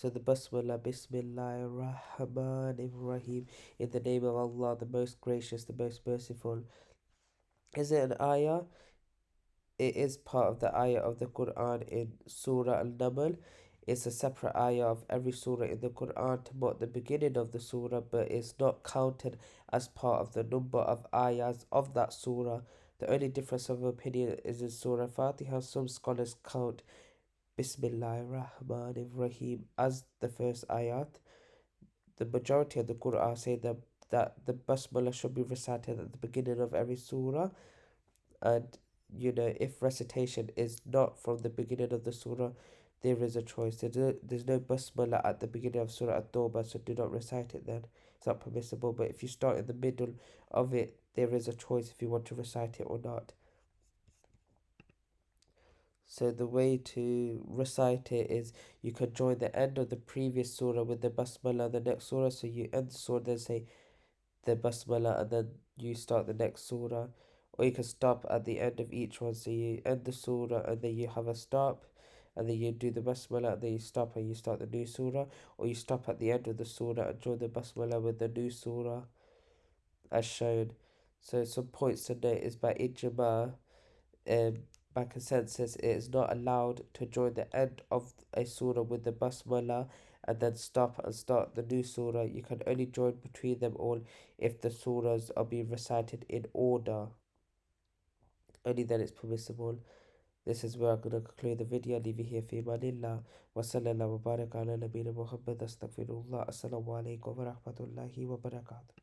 So the Basmalah, Bismillah Rahman Rahim, in the name of Allah, the most gracious, the most merciful. Is it an ayah? It is part of the ayah of the Quran in Surah Al-Naml. It's a separate ayah of every surah in the Quran to mark the beginning of the surah, but it's not counted as part of the number of ayahs of that surah. The only difference of opinion is in Surah Fatiha. Some scholars count Bismillah Rahman Rahim as the first ayat. The majority of the Quran say that the Basmalah should be recited at the beginning of every surah, and if recitation is not from the beginning of the surah, there is a choice. There's no basmala at the beginning of Surah At-Tawbah, so do not recite it then. It's not permissible. But if you start in the middle of it, there is a choice if you want to recite it or not. So the way to recite it is you can join the end of the previous surah with the basmala, the next surah. So you end the surah, then say the basmala, and then you start the next surah. Or you can stop at the end of each one. So you end the surah and then you have a stop, and then you do the basmala, and then you stop and you start the new surah. Or you stop at the end of the surah and join the basmala with the new surah as shown. So some points to note is by ijma, by consensus, it is not allowed to join the end of a surah with the basmala and then stop and start the new surah. You can only join between them all if the surahs are being recited in order. Only then it's permissible. This is where I'm going to conclude the video. Leave you here. Fi manillah. Wa sallallahu wa baraka ala nabina Muhammad. Astaghfirullah. Assalamu alaikum wa rahmatullahi wa barakatuh.